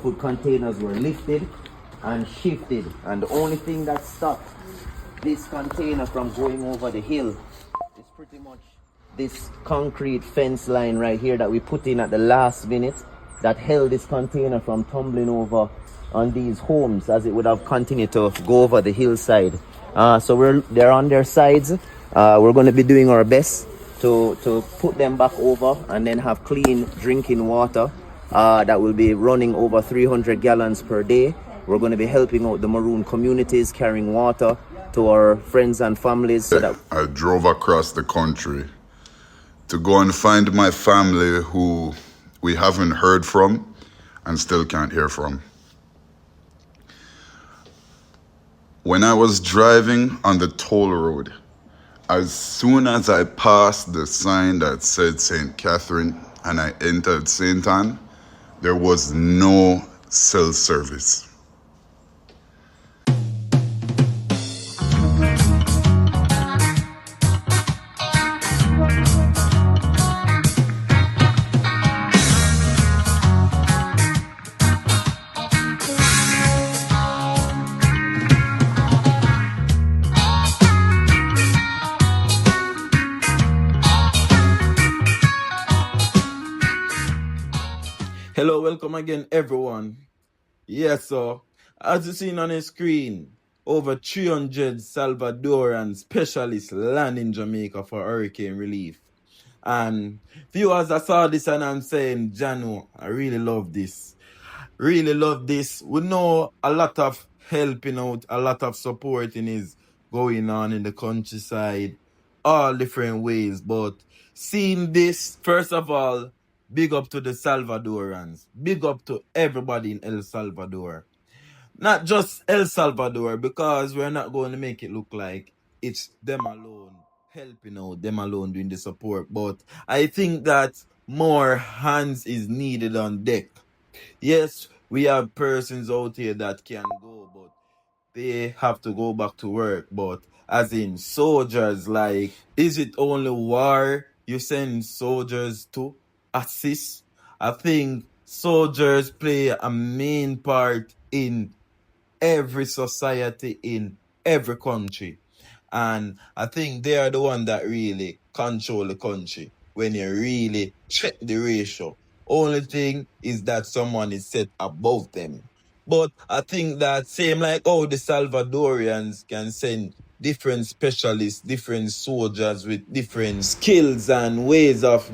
food containers were lifted and shifted, and the only thing that stopped this container from going over the hill is pretty much this concrete fence line right here that we put in at the last minute that held this container from tumbling over on these homes as it would have continued to go over the hillside. So they're on their sides. We're going to be doing our best to put them back over and then have clean drinking water that will be running over 300 gallons per day. We're going to be helping out the Maroon communities, carrying water to our friends and families. So that I drove across the country to go and find my family who we haven't heard from and still can't hear from. When I was driving on the toll road, as soon as I passed the sign that said St. Catherine and I entered St. Anne, there was no cell service. Hello, welcome again, everyone. Yes, so as you seen on the screen, over 300 Salvadoran specialists land in Jamaica for hurricane relief. And viewers, I saw this and I'm saying, Jano, I really love this. Really love this. We know a lot of helping out, a lot of supporting is going on in the countryside, all different ways. But seeing this, first of all, big up to the Salvadorans. Big up to everybody in El Salvador. Not just El Salvador, because we're not going to make it look like it's them alone helping out, them alone doing the support. But I think that more hands is needed on deck. Yes, we have persons out here that can go, but they have to go back to work. But as in soldiers, like, is it only war you send soldiers to assist? I think soldiers play a main part in every society, in every country. And I think they are the one that really control the country when you really check the ratio. Only thing is that someone is set above them. But I think that same like how the Salvadorians can send different specialists, different soldiers with different skills and ways of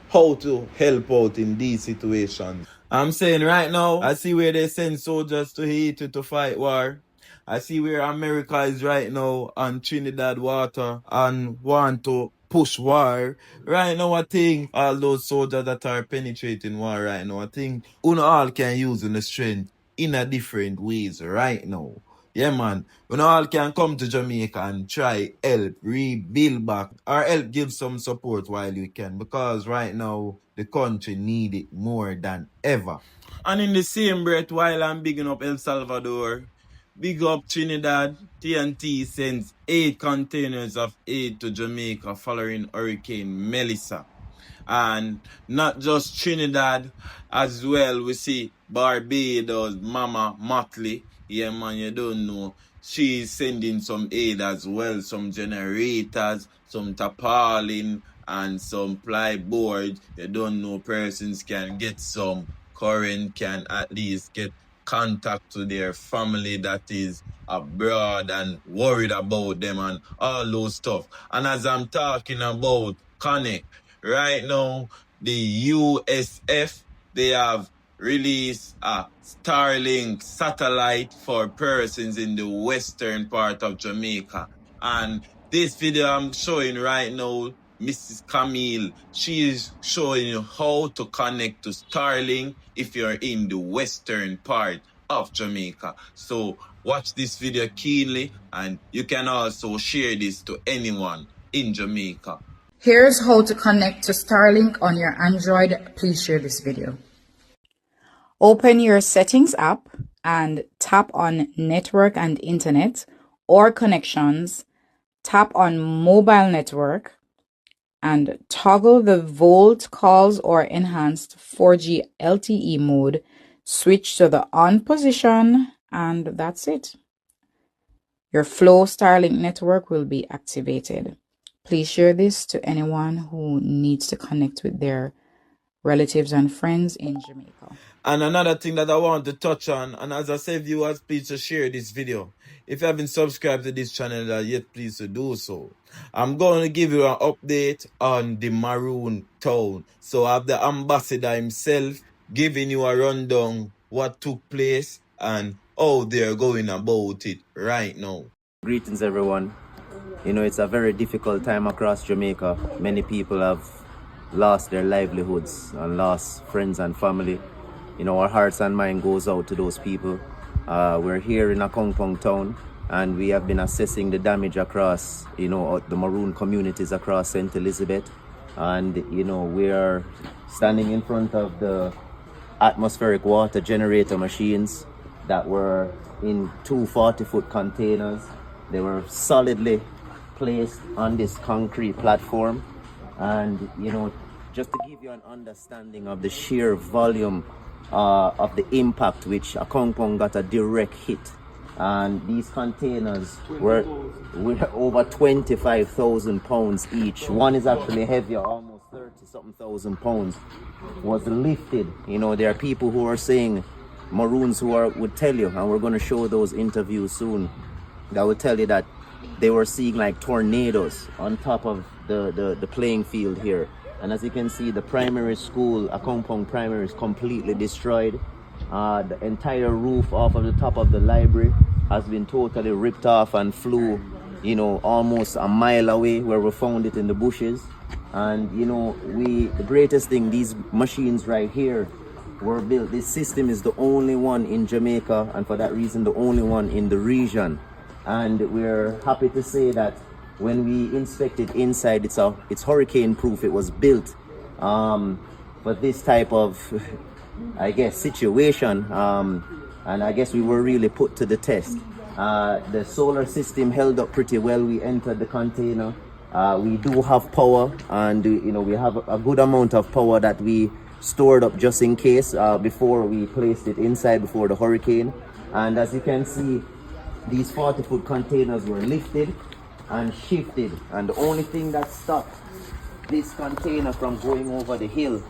how to help out in these situations. I'm saying right now, I see where they send soldiers to Haiti to fight war. I see where America is right now on Trinidad water and want to push war. Right now, I think all those soldiers that are penetrating war right now, I think all can use the strength in a different ways right now. Yeah, man. All can come to Jamaica and try help rebuild back or help give some support while we can, because right now the country need it more than ever. And in the same breath, while I'm bigging up El Salvador, big up Trinidad. TNT sends 8 containers of aid to Jamaica following Hurricane Melissa. And not just Trinidad, as well, we see Barbados, Mama Motley. Yeah, man, you don't know. She's sending some aid as well, some generators, some tarpaulin, and some plyboard. You don't know, persons can get some current, can at least get contact to their family that is abroad and worried about them and all those stuff. And as I'm talking about connect, right now, the USF, they have released a Starlink satellite for persons in the western part of Jamaica. And this video I'm showing right now, Mrs. Camille, she is showing you how to connect to Starlink if you're in the western part of Jamaica. So watch this video keenly, and you can also share this to anyone in Jamaica. Here's how to connect to Starlink on your Android. Please share this video. Open your settings app and tap on network and internet or connections. Tap on mobile network and toggle the Volt calls or enhanced 4G LTE mode Switch to the on position, and that's it. Your Flow Starlink network will be activated. Please share this to anyone who needs to connect with their relatives and friends in Jamaica. And another thing that I want to touch on, and as I say, viewers, please to share this video. If you haven't subscribed to this channel yet, please to do so. I'm going to give you an update on the Maroon town. So I have the ambassador himself giving you a rundown what took place and how they're going about it right now. Greetings, everyone. You know, it's a very difficult time across Jamaica. Many people have lost their livelihoods and lost friends and family. You know, our hearts and mind goes out to those people. We're here in Accompong town, and we have been assessing the damage across, you know, the Maroon communities across St. Elizabeth. And, you know, we are standing in front of the atmospheric water generator machines that were in 2 40-foot containers. They were solidly placed on this concrete platform. And, you know, just to give you an understanding of the sheer volume of the impact, which Accompong got a direct hit. And these containers were over 25,000 pounds each. One is actually heavier, almost 30-something thousand pounds, was lifted. You know, there are people who are saying, Maroons who would tell you, and we're going to show those interviews soon, that will tell you that they were seeing like tornadoes on top of the playing field here. And as you can see, the primary school, Accompong Primary, is completely destroyed. The entire roof off of the top of the library has been totally ripped off and flew, you know, almost a mile away where we found it in the bushes. And, you know, the greatest thing, these machines right here were built. This system is the only one in Jamaica, and for that reason, the only one in the region. And we're happy to say that when we inspected inside, it's hurricane proof. It was built for this type of, I guess, situation. And I guess we were really put to the test. The solar system held up pretty well. We entered the container. We do have power, and you know, we have a good amount of power that we stored up just in case before we placed it inside before the hurricane. And as you can see, these 40-foot containers were lifted and shifted, and the only thing that stopped this container from going over the hill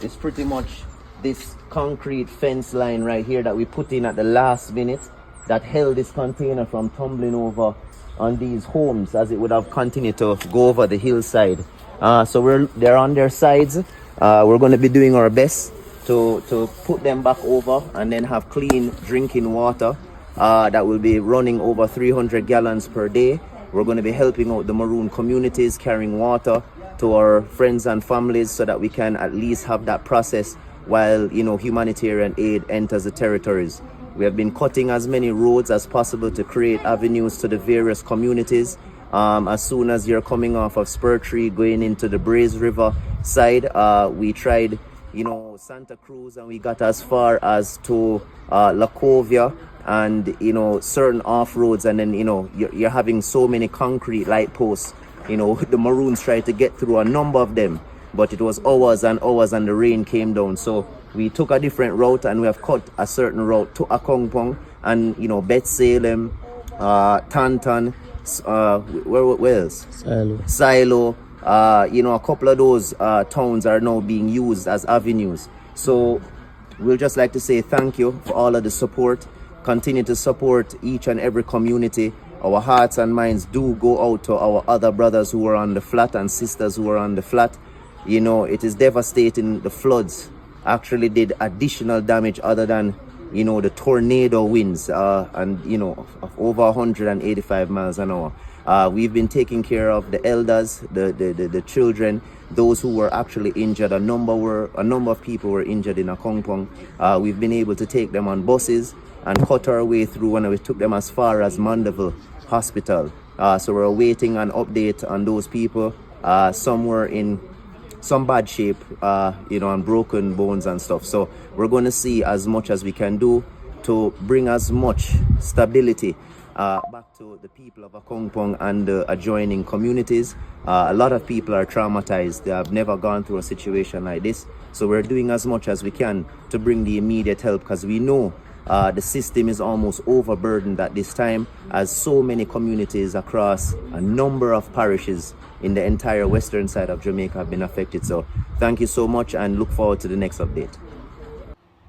is pretty much this concrete fence line right here that we put in at the last minute that held this container from tumbling over on these homes as it would have continued to go over the hillside. So they're on their sides. We're going to be doing our best to put them back over and then have clean drinking water that will be running over 300 gallons per day. We're going to be helping out the Maroon communities, carrying water to our friends and families so that we can at least have that process while, you know, humanitarian aid enters the territories. We have been cutting as many roads as possible to create avenues to the various communities. As soon as you're coming off of Spur Tree going into the Braze River side, we tried, you know, Santa Cruz, and we got as far as to Lacovia and, you know, certain off roads. And then, you know, you're having so many concrete light posts. You know, the Maroons tried to get through a number of them, but it was hours and hours and the rain came down. So we took a different route, and we have cut a certain route to Accompong and, you know, Bet Salem, Tantan, where else? Silo. You know, a couple of those towns are now being used as avenues. So we'll just like to say thank you for all of the support. Continue to support each and every community. Our hearts and minds do go out to our other brothers who are on the flat and sisters who are on the flat. You know, it is devastating. The floods actually did additional damage other than, you know, the tornado winds and, you know, of over 185 miles an hour. We've been taking care of the elders, the children, those who were actually injured. A number of people were injured in Accompong. We've been able to take them on buses and cut our way through, and we took them as far as Mandeville Hospital. So we're awaiting an update on those people. Some were in some bad shape, you know, and broken bones and stuff. So we're going to see as much as we can do to bring as much stability back to the people of Accompong and the adjoining communities. A lot of people are traumatized. They have never gone through a situation like this. So we're doing as much as we can to bring the immediate help, because we know the system is almost overburdened at this time, as so many communities across a number of parishes in the entire western side of Jamaica have been affected. So thank you so much, and look forward to the next update.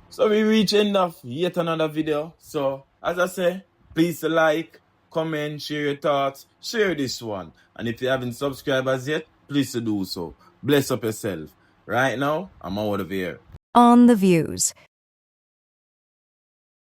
So we reach end of yet another video. So as I say, please like, comment, share your thoughts, share this one. And if you haven't subscribed as yet, please do so. Bless up yourself. Right now, I'm out of here. On the views.